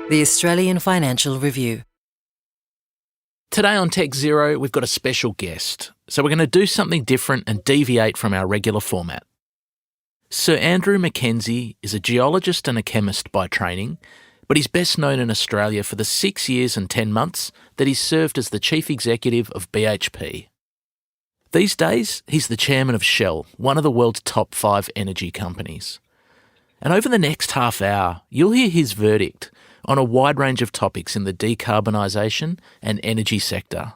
The Australian Financial Review. Today on Tech Zero, we've got a special guest. So we're going to do something different and deviate from our regular format. Sir Andrew Mackenzie is a geologist and a chemist by training, but he's best known in Australia for the 6 years and 10 months that he's served as the chief executive of BHP. These days, he's the chairman of Shell, one of the world's top 5 energy companies. And over the next half hour, you'll hear his verdict on a wide range of topics in the decarbonisation and energy sector,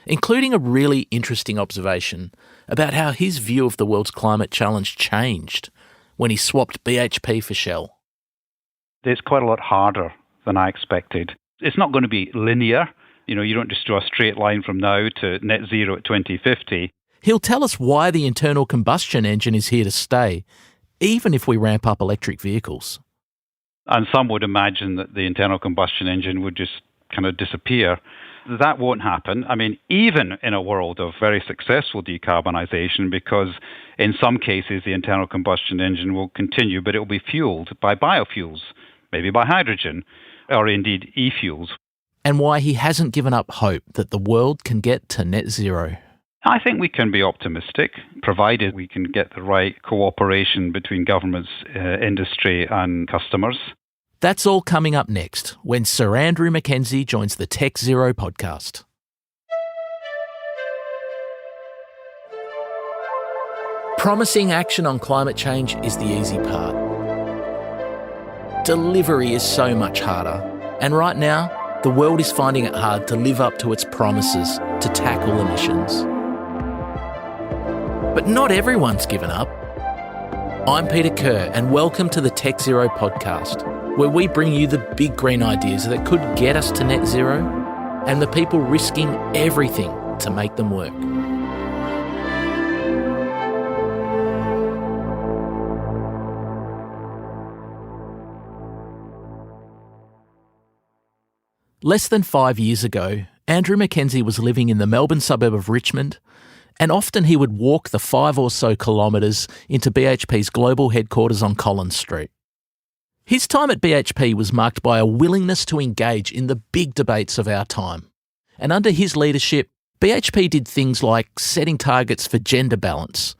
including a really interesting observation about how his view of the world's climate challenge changed when he swapped BHP for Shell. It's quite a lot harder than I expected. It's not going to be linear. You don't just draw a straight line from now to net zero at 2050. He'll tell us why the internal combustion engine is here to stay, even if we ramp up electric vehicles. And some would imagine that the internal combustion engine would just kind of disappear. That won't happen. I mean, even in a world of very successful decarbonisation, because in some cases the internal combustion engine will continue, but it will be fuelled by biofuels, maybe by hydrogen, or indeed e-fuels. And why he hasn't given up hope that the world can get to net zero. I think we can be optimistic, provided we can get the right cooperation between governments, industry and customers. That's all coming up next when Sir Andrew Mackenzie joins the Tech Zero podcast. Promising action on climate change is the easy part. Delivery is so much harder. And right now, the world is finding it hard to live up to its promises to tackle emissions. But not everyone's given up. I'm Peter Kerr, and welcome to the Tech Zero podcast, where we bring you the big green ideas that could get us to net zero and the people risking everything to make them work. Less than 5 years ago, Andrew Mackenzie was living in the Melbourne suburb of Richmond, and often he would walk the 5 or so kilometres into BHP's global headquarters on Collins Street. His time at BHP was marked by a willingness to engage in the big debates of our time. And under his leadership, BHP did things like setting targets for gender balance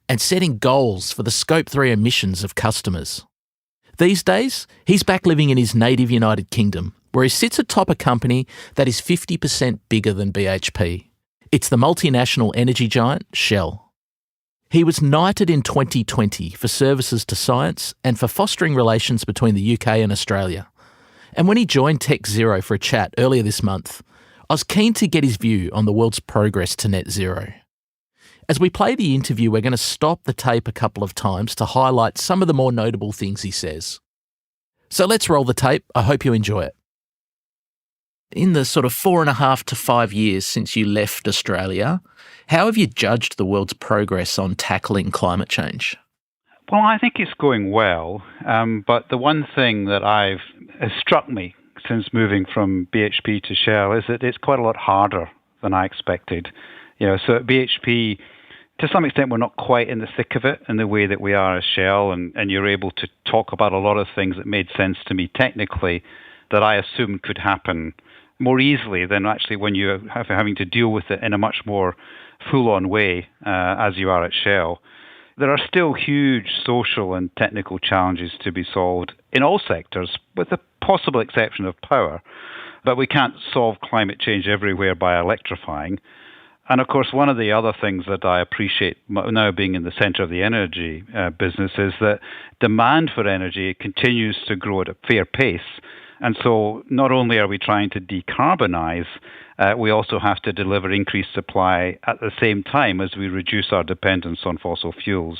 and setting goals for the Scope 3 emissions of customers. These days, he's back living in his native United Kingdom, where he sits atop a company that is 50% bigger than BHP. It's the multinational energy giant Shell. He was knighted in 2020 for services to science and for fostering relations between the UK and Australia. And when he joined Tech Zero for a chat earlier this month, I was keen to get his view on the world's progress to net zero. As we play the interview, we're going to stop the tape a couple of times to highlight some of the more notable things he says. So let's roll the tape. I hope you enjoy it. In the sort of 4.5 to 5 years since you left Australia, how have you judged the world's progress on tackling climate change? Well, I think it's going well, but the one thing that has struck me since moving from BHP to Shell is that it's quite a lot harder than I expected. So at BHP, to some extent, we're not quite in the thick of it in the way that we are at Shell, and you're able to talk about a lot of things that made sense to me technically that I assumed could happen more easily than actually when you're having to deal with it in a much more full-on way as you are at Shell. There are still huge social and technical challenges to be solved in all sectors, with the possible exception of power. But we can't solve climate change everywhere by electrifying. And of course, one of the other things that I appreciate now being in the centre of the energy business is that demand for energy continues to grow at a fair pace. And so not only are we trying to decarbonize, we also have to deliver increased supply at the same time as we reduce our dependence on fossil fuels.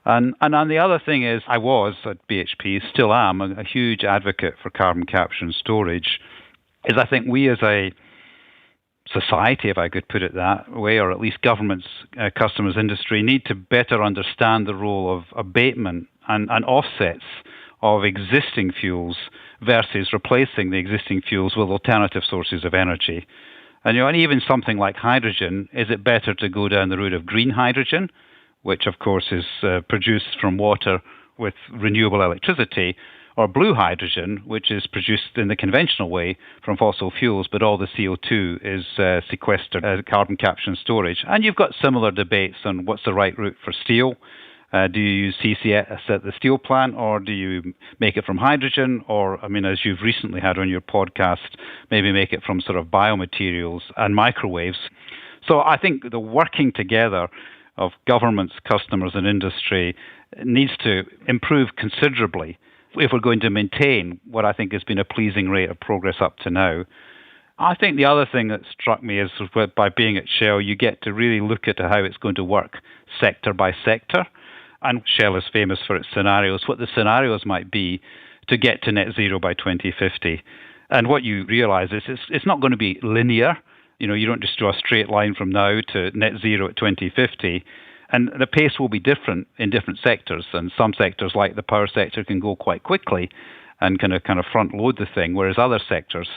And the other thing is, I was at BHP, still am, a huge advocate for carbon capture and storage, is I think we as a society, if I could put it that way, or at least governments, customers, industry, need to better understand the role of abatement and offsets of existing fuels versus replacing the existing fuels with alternative sources of energy. And even something like hydrogen, is it better to go down the route of green hydrogen, which of course is produced from water with renewable electricity, or blue hydrogen, which is produced in the conventional way from fossil fuels, but all the CO2 is sequestered as carbon capture and storage. And you've got similar debates on what's the right route for steel. Do you use CCS at the steel plant, or do you make it from hydrogen? Or, I mean, as you've recently had on your podcast, maybe make it from sort of biomaterials and microwaves. So I think the working together of governments, customers, and industry needs to improve considerably if we're going to maintain what I think has been a pleasing rate of progress up to now. I think the other thing that struck me is by being at Shell, you get to really look at how it's going to work sector by sector. And Shell is famous for its scenarios, what the scenarios might be to get to net zero by 2050. And what you realize is it's not going to be linear. You don't just draw a straight line from now to net zero at 2050. And the pace will be different in different sectors. And some sectors, like the power sector, can go quite quickly and kind of front load the thing, whereas other sectors,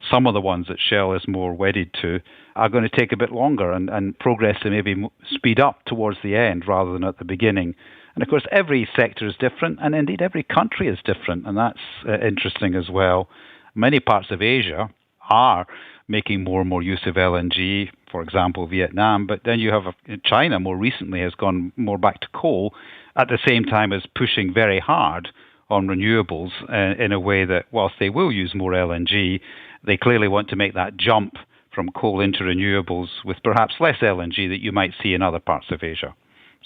some of the ones that Shell is more wedded to, are going to take a bit longer and progress to maybe speed up towards the end rather than at the beginning. And of course, every sector is different, and indeed every country is different, and that's interesting as well. Many parts of Asia are making more and more use of LNG, for example, Vietnam, but then you have China more recently has gone more back to coal at the same time as pushing very hard on renewables in a way that whilst they will use more LNG, they clearly want to make that jump from coal into renewables with perhaps less LNG that you might see in other parts of Asia.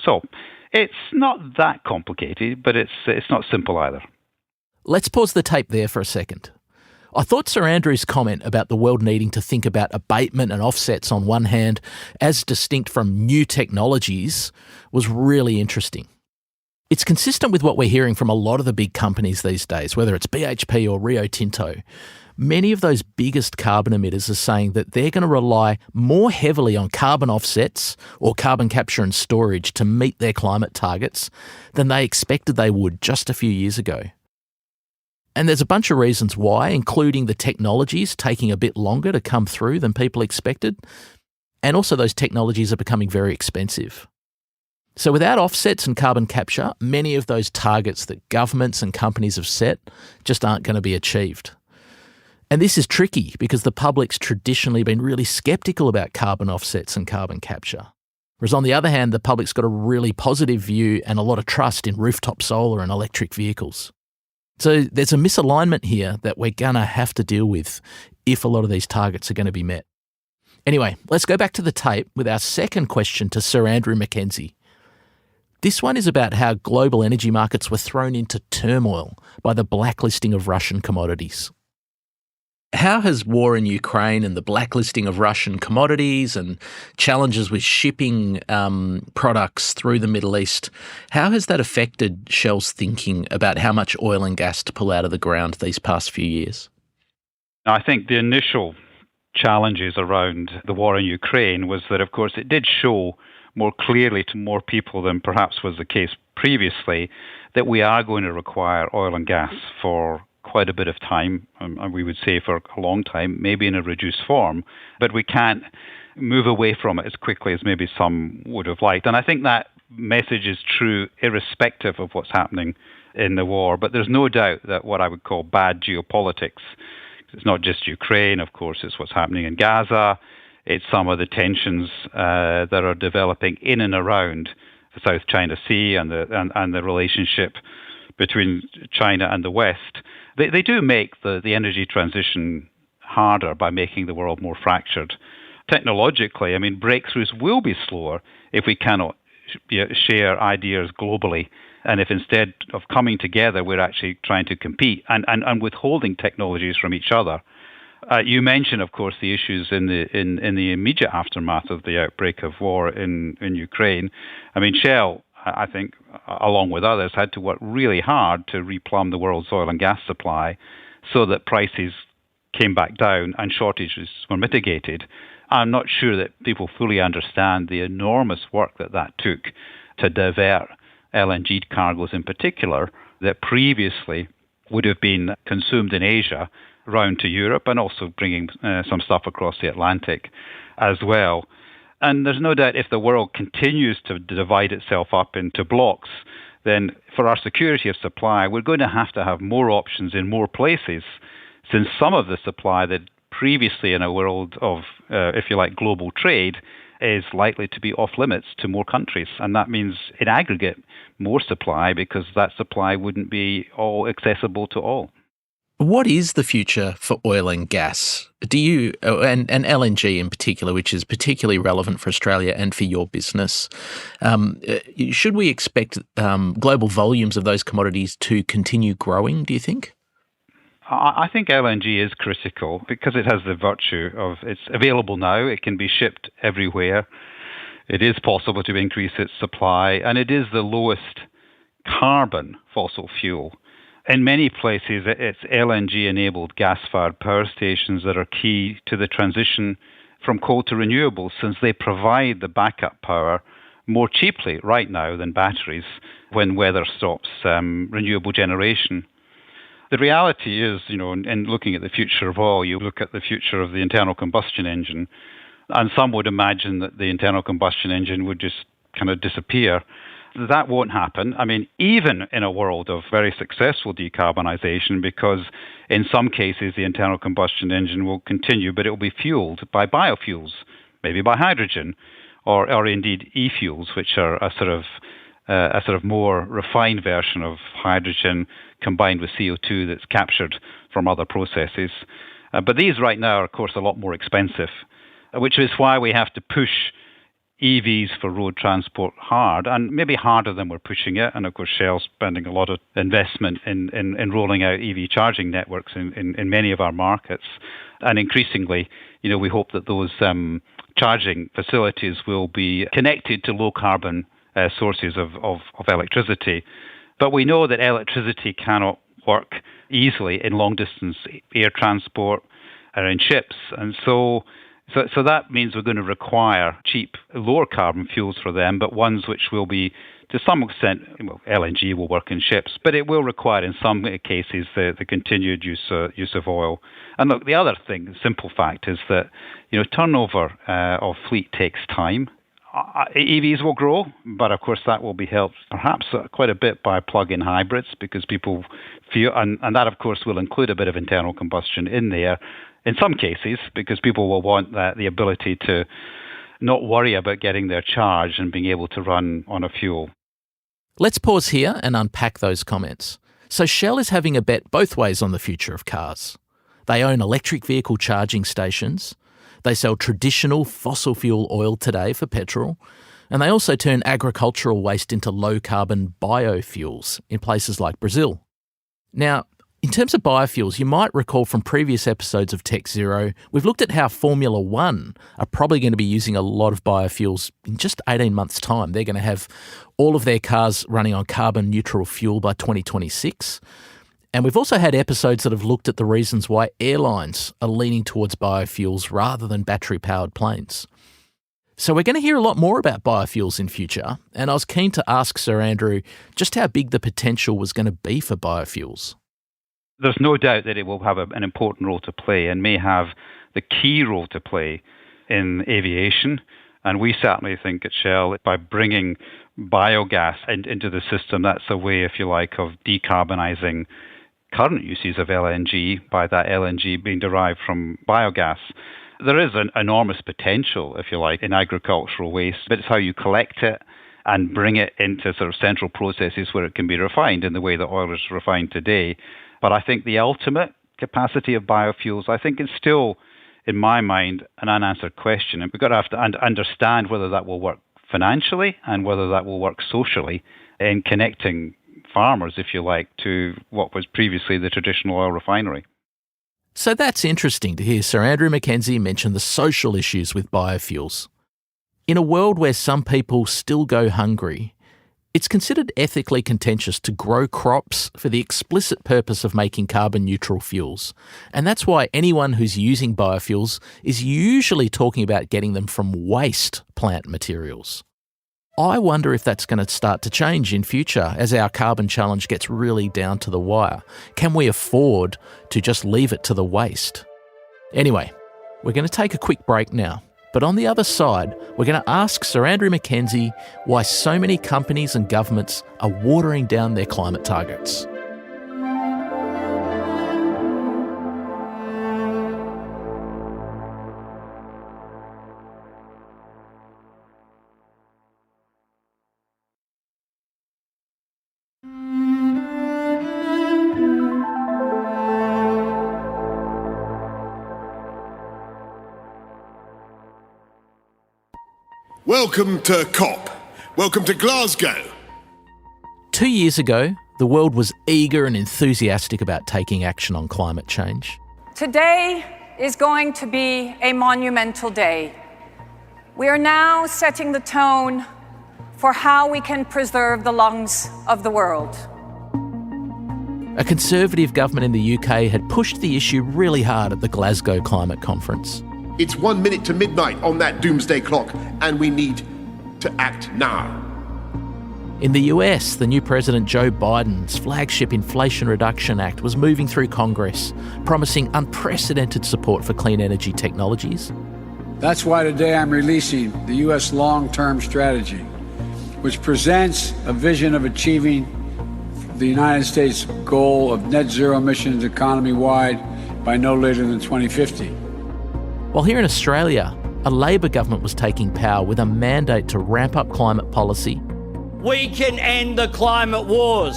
So it's not that complicated, but it's not simple either. Let's pause the tape there for a second. I thought Sir Andrew's comment about the world needing to think about abatement and offsets on one hand as distinct from new technologies was really interesting. It's consistent with what we're hearing from a lot of the big companies these days, whether it's BHP or Rio Tinto. Many of those biggest carbon emitters are saying that they're going to rely more heavily on carbon offsets or carbon capture and storage to meet their climate targets than they expected they would just a few years ago. And there's a bunch of reasons why, including the technologies taking a bit longer to come through than people expected, and also those technologies are becoming very expensive. So without offsets and carbon capture, many of those targets that governments and companies have set just aren't going to be achieved. And this is tricky because the public's traditionally been really sceptical about carbon offsets and carbon capture. Whereas on the other hand, the public's got a really positive view and a lot of trust in rooftop solar and electric vehicles. So there's a misalignment here that we're going to have to deal with if a lot of these targets are going to be met. Anyway, let's go back to the tape with our second question to Sir Andrew Mackenzie. This one is about how global energy markets were thrown into turmoil by the blacklisting of Russian commodities. How has war in Ukraine and the blacklisting of Russian commodities and challenges with shipping products through the Middle East, how has that affected Shell's thinking about how much oil and gas to pull out of the ground these past few years? I think the initial challenges around the war in Ukraine was that, of course, it did show more clearly to more people than perhaps was the case previously that we are going to require oil and gas for quite a bit of time, and we would say for a long time, maybe in a reduced form, but we can't move away from it as quickly as maybe some would have liked. And I think that message is true irrespective of what's happening in the war, but there's no doubt that what I would call bad geopolitics, it's not just Ukraine, of course, it's what's happening in Gaza, it's some of the tensions that are developing in and around the South China Sea and the relationship between China and the West. They do make the energy transition harder by making the world more fractured. Technologically, I mean, breakthroughs will be slower if we cannot share ideas globally, and if instead of coming together, we're actually trying to compete and withholding technologies from each other. You mentioned, of course, the issues in the immediate aftermath of the outbreak of war in Ukraine. I mean, Shell, I think, along with others, had to work really hard to replumb the world's oil and gas supply so that prices came back down and shortages were mitigated. I'm not sure that people fully understand the enormous work that took to divert LNG cargoes in particular that previously would have been consumed in Asia round to Europe, and also bringing some stuff across the Atlantic as well. And there's no doubt if the world continues to divide itself up into blocks, then for our security of supply, we're going to have more options in more places, since some of the supply that previously in a world of, if you like, global trade is likely to be off limits to more countries. And that means in aggregate more supply, because that supply wouldn't be all accessible to all. What is the future for oil and gas? Do you, and LNG in particular, which is particularly relevant for Australia and for your business, should we expect global volumes of those commodities to continue growing, do you think? I think LNG is critical because it has the virtue of it's available now, it can be shipped everywhere, it is possible to increase its supply, and it is the lowest carbon fossil fuel. In many places, it's LNG-enabled gas-fired power stations that are key to the transition from coal to renewables, since they provide the backup power more cheaply right now than batteries when weather stops renewable generation. The reality is, in looking at the future of oil, you look at the future of the internal combustion engine, and some would imagine that the internal combustion engine would just kind of disappear. That won't happen. I mean, even in a world of very successful decarbonisation, because in some cases the internal combustion engine will continue, but it will be fueled by biofuels, maybe by hydrogen, or indeed e-fuels, which are a sort of more refined version of hydrogen combined with CO2 that's captured from other processes. But these right now are, of course, a lot more expensive, which is why we have to push EVs for road transport hard, and maybe harder than we're pushing it. And of course, Shell's spending a lot of investment in rolling out EV charging networks in many of our markets. And increasingly, we hope that those charging facilities will be connected to low carbon sources of electricity. But we know that electricity cannot work easily in long distance air transport or in ships. And so that means we're going to require cheap, lower carbon fuels for them, but ones which will be, to some extent, LNG will work in ships, but it will require, in some cases, the continued use of oil. And look, the other thing, the simple fact, is that turnover of fleet takes time. EVs will grow, but of course that will be helped perhaps quite a bit by plug-in hybrids, because people feel, and that of course will include a bit of internal combustion in there, in some cases, because people will want the ability to not worry about getting their charge and being able to run on a fuel. Let's pause here and unpack those comments. So Shell is having a bet both ways on the future of cars. They own electric vehicle charging stations, they sell traditional fossil fuel oil today for petrol, and they also turn agricultural waste into low-carbon biofuels in places like Brazil. Now, in terms of biofuels, you might recall from previous episodes of Tech Zero, we've looked at how Formula One are probably going to be using a lot of biofuels in just 18 months' time. They're going to have all of their cars running on carbon neutral fuel by 2026. And we've also had episodes that have looked at the reasons why airlines are leaning towards biofuels rather than battery-powered planes. So we're going to hear a lot more about biofuels in future, and I was keen to ask Sir Andrew just how big the potential was going to be for biofuels. There's no doubt that it will have an important role to play, and may have the key role to play in aviation. And we certainly think at Shell, by bringing biogas into the system, that's a way, if you like, of decarbonising current uses of LNG, by that LNG being derived from biogas. There is an enormous potential, if you like, in agricultural waste, but it's how you collect it and bring it into sort of central processes where it can be refined in the way that oil is refined today. But I think the ultimate capacity of biofuels, I think, is still, in my mind, an unanswered question. And we've got to have to understand whether that will work financially and whether that will work socially in connecting farmers, if you like, to what was previously the traditional oil refinery. So that's interesting to hear Sir Andrew Mackenzie mention the social issues with biofuels. In a world where some people still go hungry, it's considered ethically contentious to grow crops for the explicit purpose of making carbon-neutral fuels. And that's why anyone who's using biofuels is usually talking about getting them from waste plant materials. I wonder if that's going to start to change in future as our carbon challenge gets really down to the wire. Can we afford to just leave it to the waste? Anyway, we're going to take a quick break now. But on the other side, we're going to ask Sir Andrew Mackenzie why so many companies and governments are watering down their climate targets. Welcome to COP. Welcome to Glasgow. 2 years ago, the world was eager and enthusiastic about taking action on climate change. Today is going to be a monumental day. We are now setting the tone for how we can preserve the lungs of the world. A Conservative government in the UK had pushed the issue really hard at the Glasgow Climate Conference. It's 1 minute to midnight on that doomsday clock, and we need to act now. In the US, the new President Joe Biden's flagship Inflation Reduction Act was moving through Congress, promising unprecedented support for clean energy technologies. That's why today I'm releasing the US long-term strategy, which presents a vision of achieving the United States goal of net zero emissions economy-wide by no later than 2050. While here in Australia, a Labor government was taking power with a mandate to ramp up climate policy. We can end the climate wars.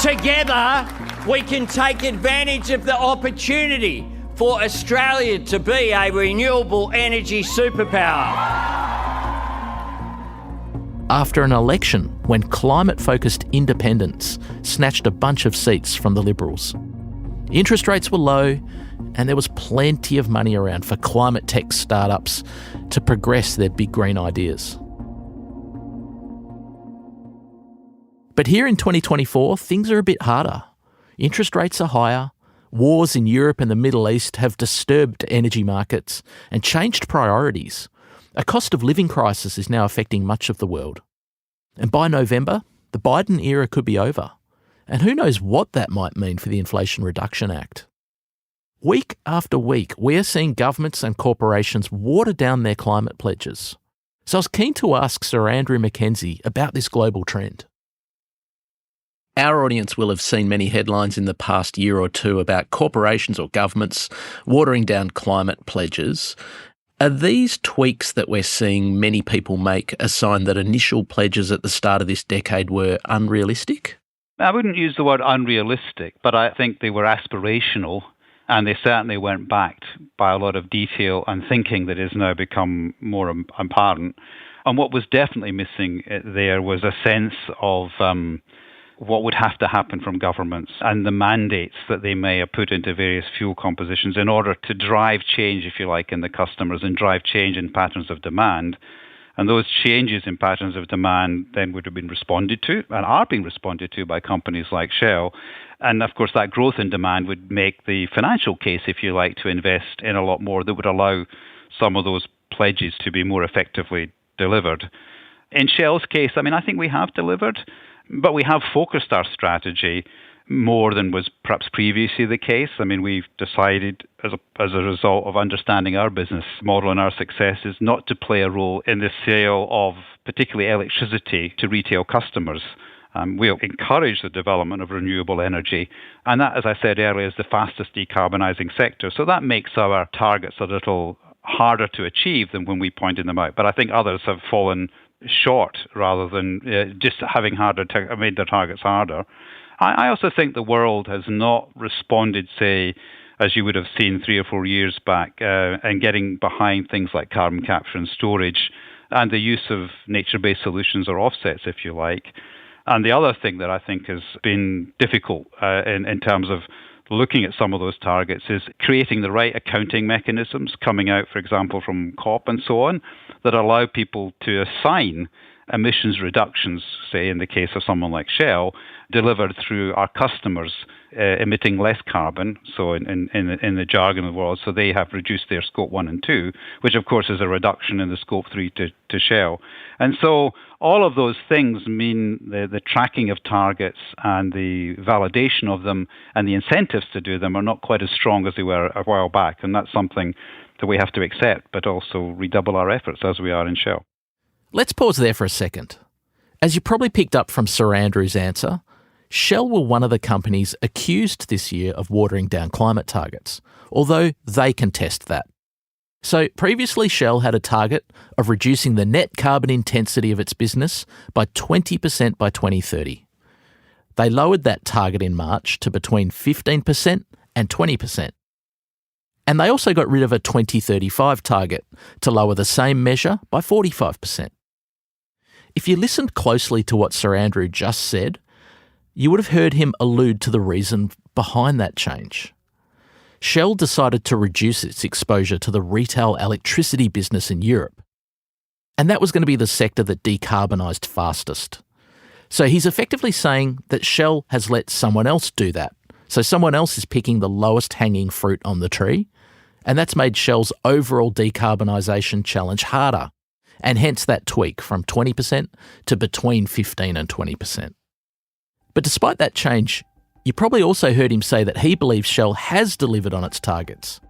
Together, we can take advantage of the opportunity for Australia to be a renewable energy superpower. After an election when climate-focused independents snatched a bunch of seats from the Liberals. Interest rates were low, and there was plenty of money around for climate tech startups to progress their big green ideas. But here in 2024, things are a bit harder. Interest rates are higher, wars in Europe and the Middle East have disturbed energy markets and changed priorities. A cost of living crisis is now affecting much of the world. And by November, the Biden era could be over. And who knows what that might mean for the Inflation Reduction Act. Week after week, we are seeing governments and corporations water down their climate pledges. So I was keen to ask Sir Andrew Mackenzie about this global trend. Our audience will have seen many headlines in the past year or two about corporations or governments watering down climate pledges. Are these tweaks that we're seeing many people make a sign that initial pledges at the start of this decade were unrealistic? I wouldn't use the word unrealistic, but I think they were aspirational, and they certainly weren't backed by a lot of detail and thinking that has now become more apparent. And what was definitely missing there was a sense of what would have to happen from governments and the mandates that they may have put into various fuel compositions in order to drive change, if you like, in the customers and drive change in patterns of demand. And those changes in patterns of demand then would have been responded to and are being responded to by companies like Shell. And of course, that growth in demand would make the financial case, if you like, to invest in a lot more that would allow some of those pledges to be more effectively delivered. In Shell's case, I think we have delivered, but we have focused our strategy more than was perhaps previously the case. We've decided as a result of understanding our business model and our successes not to play a role in the sale of particularly electricity to retail customers. We'll encourage the development of renewable energy. And that, as I said earlier, is the fastest decarbonising sector. So that makes our targets a little harder to achieve than when we pointed them out. But I think others have fallen short rather than just having made their targets harder. I also think the world has not responded, say, as you would have seen 3 or 4 years back, and getting behind things like carbon capture and storage and the use of nature-based solutions or offsets, if you like. And the other thing that I think has been difficult in terms of looking at some of those targets is creating the right accounting mechanisms coming out, for example, from COP and so on, that allow people to assign emissions reductions, say in the case of someone like Shell, delivered through our customers emitting less carbon, so in the jargon of the world, so they have reduced their Scope 1 and 2, which of course is a reduction in the Scope 3 to Shell. And so all of those things mean the tracking of targets and the validation of them and the incentives to do them are not quite as strong as they were a while back, and that's something that we have to accept, but also redouble our efforts as we are in Shell. Let's pause there for a second. As you probably picked up from Sir Andrew's answer, Shell were one of the companies accused this year of watering down climate targets, although they contest that. So previously Shell had a target of reducing the net carbon intensity of its business by 20% by 2030. They lowered that target in March to between 15% and 20%. And they also got rid of a 2035 target to lower the same measure by 45%. If you listened closely to what Sir Andrew just said, you would have heard him allude to the reason behind that change. Shell decided to reduce its exposure to the retail electricity business in Europe. And that was going to be the sector that decarbonised fastest. So he's effectively saying that Shell has let someone else do that. So someone else is picking the lowest hanging fruit on the tree, and that's made Shell's overall decarbonisation challenge harder, and hence that tweak from 20% to between 15 and 20%. But despite that change, you probably also heard him say that he believes Shell has delivered on its targets.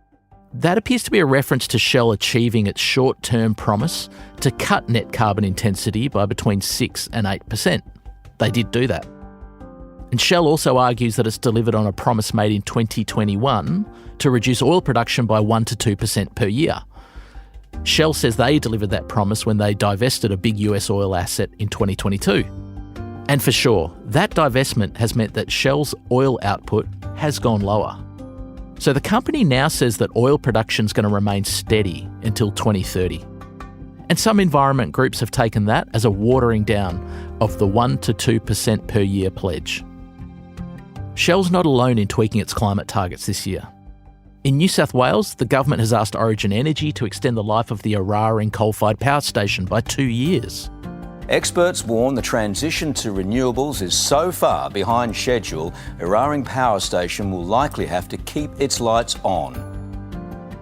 That appears to be a reference to Shell achieving its short-term promise to cut net carbon intensity by between 6 and 8%. They did do that. And Shell also argues that it's delivered on a promise made in 2021 to reduce oil production by 1 to 2% per year. Shell says they delivered that promise when they divested a big US oil asset in 2022. And for sure, that divestment has meant that Shell's oil output has gone lower. So the company now says that oil production is going to remain steady until 2030. And some environment groups have taken that as a watering down of the 1 to 2% per year pledge. Shell's not alone in tweaking its climate targets this year. In New South Wales, the government has asked Origin Energy to extend the life of the Eraring coal-fired power station by 2 years. Experts warn the transition to renewables is so far behind schedule, Eraring Power Station will likely have to keep its lights on.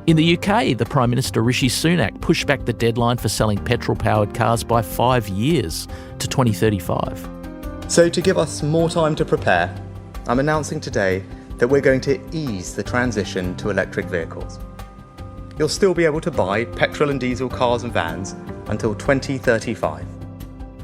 In the UK, the Prime Minister Rishi Sunak pushed back the deadline for selling petrol-powered cars by 5 years to 2035. So to give us more time to prepare, I'm announcing today that we're going to ease the transition to electric vehicles. You'll still be able to buy petrol and diesel cars and vans until 2035.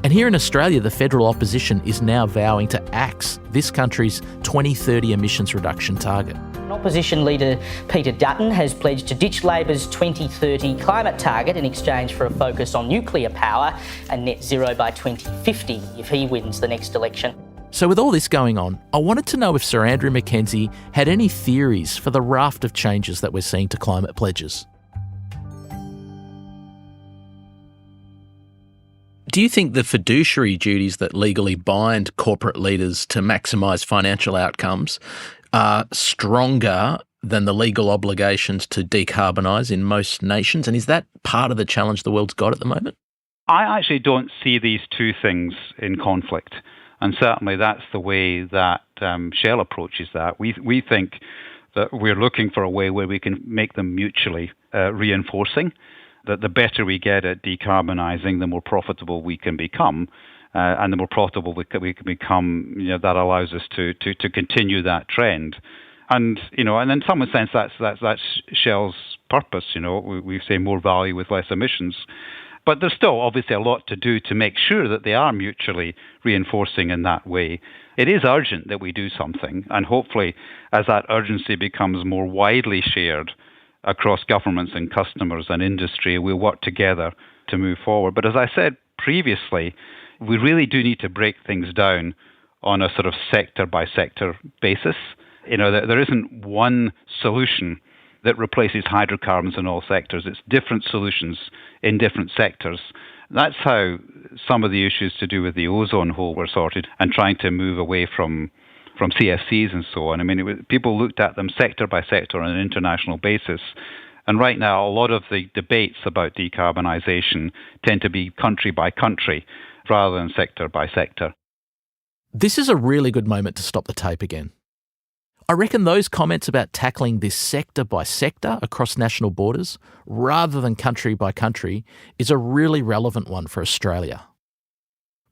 And here in Australia, the federal opposition is now vowing to axe this country's 2030 emissions reduction target. Opposition leader Peter Dutton has pledged to ditch Labor's 2030 climate target in exchange for a focus on nuclear power and net zero by 2050 if he wins the next election. So with all this going on, I wanted to know if Sir Andrew Mackenzie had any theories for the raft of changes that we're seeing to climate pledges. Do you think the fiduciary duties that legally bind corporate leaders to maximise financial outcomes are stronger than the legal obligations to decarbonise in most nations? And is that part of the challenge the world's got at the moment? I actually don't see these two things in conflict. And certainly that's the way that Shell approaches that. We think that we're looking for a way where we can make them mutually reinforcing, that the better we get at decarbonising, the more profitable we can become. And the more profitable we can become, that allows us to continue that trend. And, and in some sense, that's Shell's purpose. We say more value with less emissions. But there's still obviously a lot to do to make sure that they are mutually reinforcing in that way. It is urgent that we do something, and hopefully as that urgency becomes more widely shared across governments and customers and industry, we'll work together to move forward. But as I said previously, we really do need to break things down on a sort of sector-by-sector basis. There isn't one solution that replaces hydrocarbons in all sectors. It's different solutions in different sectors. That's how some of the issues to do with the ozone hole were sorted and trying to move away from CFCs and so on. People looked at them sector by sector on an international basis. And right now, a lot of the debates about decarbonisation tend to be country by country. rather than sector by sector. This is a really good moment to stop the tape again. I reckon those comments about tackling this sector by sector across national borders, rather than country by country, is a really relevant one for Australia.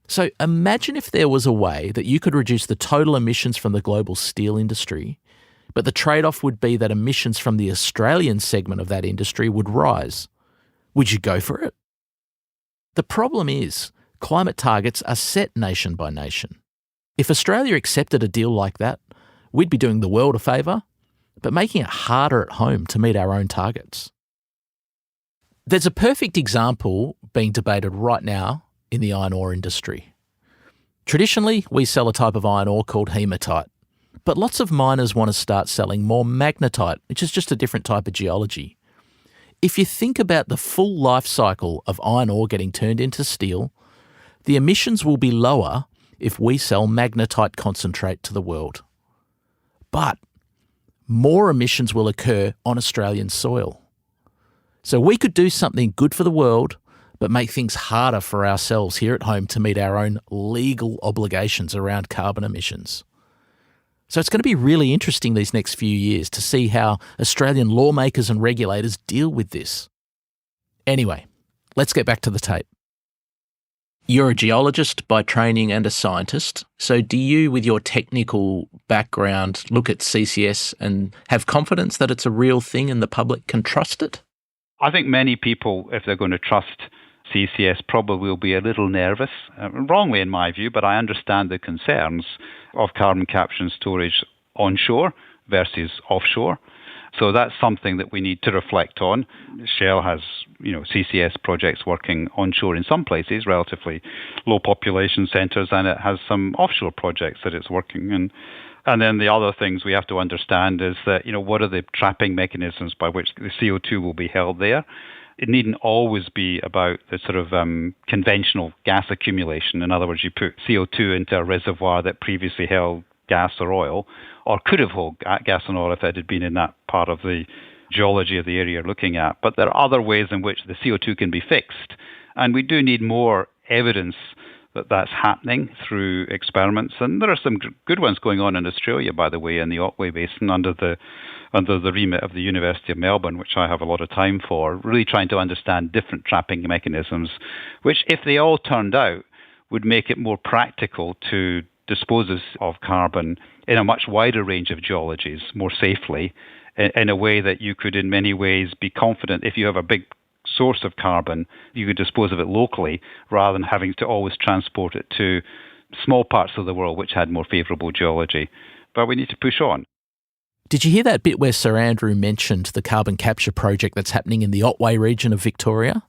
So imagine if there was a way that you could reduce the total emissions from the global steel industry, but the trade-off would be that emissions from the Australian segment of that industry would rise. Would you go for it? The problem is, climate targets are set nation by nation. If Australia accepted a deal like that, we'd be doing the world a favour, but making it harder at home to meet our own targets. There's a perfect example being debated right now in the iron ore industry. Traditionally, we sell a type of iron ore called hematite, but lots of miners want to start selling more magnetite, which is just a different type of geology. If you think about the full life cycle of iron ore getting turned into steel, the emissions will be lower if we sell magnetite concentrate to the world. But more emissions will occur on Australian soil. So we could do something good for the world, but make things harder for ourselves here at home to meet our own legal obligations around carbon emissions. So it's going to be really interesting these next few years to see how Australian lawmakers and regulators deal with this. Anyway, let's get back to the tape. You're a geologist by training and a scientist. So do you, with your technical background, look at CCS and have confidence that it's a real thing and the public can trust it? I think many people, if they're going to trust CCS, probably will be a little nervous, wrongly in my view, but I understand the concerns of carbon capture and storage onshore versus offshore. So that's something that we need to reflect on. Shell has, CCS projects working onshore in some places, relatively low population centres, and it has some offshore projects that it's working in. And then the other things we have to understand is that, what are the trapping mechanisms by which the CO2 will be held there? It needn't always be about the sort of conventional gas accumulation. In other words, you put CO2 into a reservoir that previously held gas or oil, or could have held gas and oil if it had been in that part of the geology of the area you're looking at. But there are other ways in which the CO2 can be fixed. And we do need more evidence that that's happening through experiments. And there are some good ones going on in Australia, by the way, in the Otway Basin under the remit of the University of Melbourne, which I have a lot of time for, really trying to understand different trapping mechanisms, which, if they all turned out, would make it more practical to dispose of carbon in a much wider range of geologies more safely, in a way that you could in many ways be confident if you have a big source of carbon, you could dispose of it locally rather than having to always transport it to small parts of the world which had more favourable geology. But we need to push on. Did you hear that bit where Sir Andrew mentioned the carbon capture project that's happening in the Otway region of Victoria?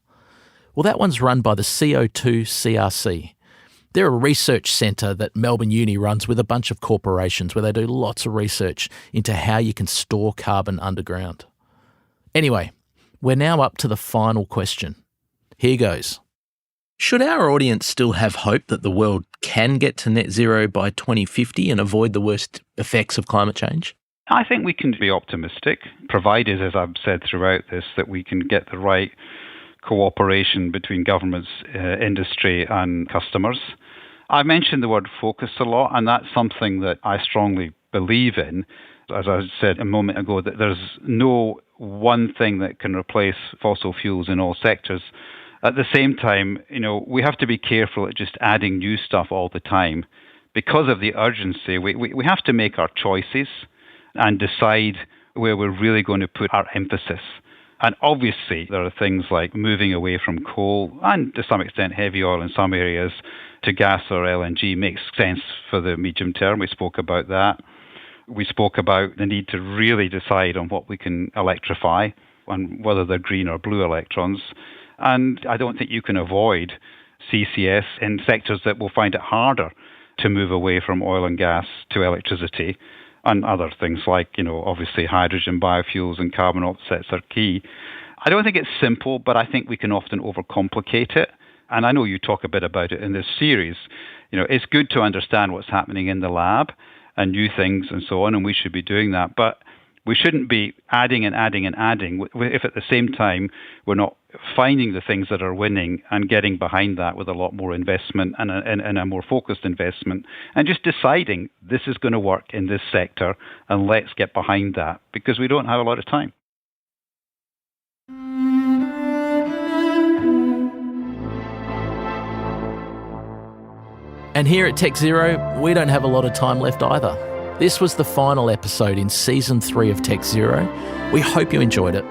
Well, that one's run by the CO2 CRC. They're a research centre that Melbourne Uni runs with a bunch of corporations where they do lots of research into how you can store carbon underground. Anyway, we're now up to the final question. Here goes. Should our audience still have hope that the world can get to net zero by 2050 and avoid the worst effects of climate change? I think we can be optimistic, provided, as I've said throughout this, that we can get the right cooperation between governments, industry and customers. I mentioned the word focus a lot, and that's something that I strongly believe in. As I said a moment ago, that there's no one thing that can replace fossil fuels in all sectors. At the same time, we have to be careful at just adding new stuff all the time. Because of the urgency, we have to make our choices and decide where we're really going to put our emphasis. And obviously, there are things like moving away from coal and, to some extent, heavy oil in some areas to gas or LNG makes sense for the medium term. We spoke about that. We spoke about the need to really decide on what we can electrify and whether they're green or blue electrons. And I don't think you can avoid CCS in sectors that will find it harder to move away from oil and gas to electricity. And other things like, obviously hydrogen, biofuels and carbon offsets are key. I don't think it's simple, but I think we can often overcomplicate it. And I know you talk a bit about it in this series. It's good to understand what's happening in the lab and new things and so on, and we should be doing that. But We shouldn't be adding and adding and adding if at the same time we're not finding the things that are winning and getting behind that with a lot more investment and a more focused investment, and just deciding this is going to work in this sector and let's get behind that, because we don't have a lot of time. And here at Tech Zero, we don't have a lot of time left either. This was the final episode in Season 3 of Tech Zero. We hope you enjoyed it.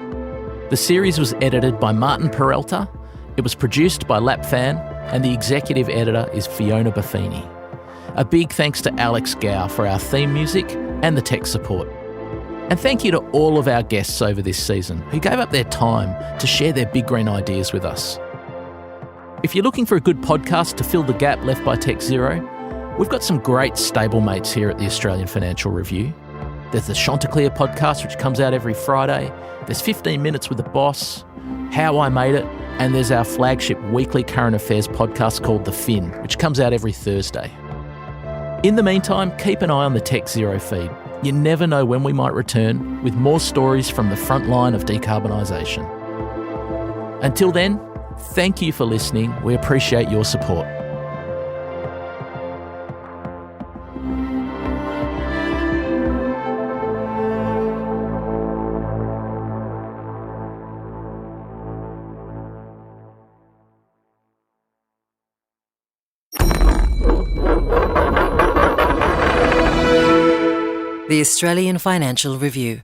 The series was edited by Martin Peralta, it was produced by Lapfan, and the executive editor is Fiona Buffini. A big thanks to Alex Gow for our theme music and the tech support. And thank you to all of our guests over this season who gave up their time to share their big green ideas with us. If you're looking for a good podcast to fill the gap left by Tech Zero, we've got some great stablemates here at the Australian Financial Review. There's the Chanticleer podcast, which comes out every Friday. There's 15 Minutes with the Boss, How I Made It, and there's our flagship weekly current affairs podcast called The Fin, which comes out every Thursday. In the meantime, keep an eye on the Tech Zero feed. You never know when we might return with more stories from the front line of decarbonisation. Until then, thank you for listening. We appreciate your support. The Australian Financial Review.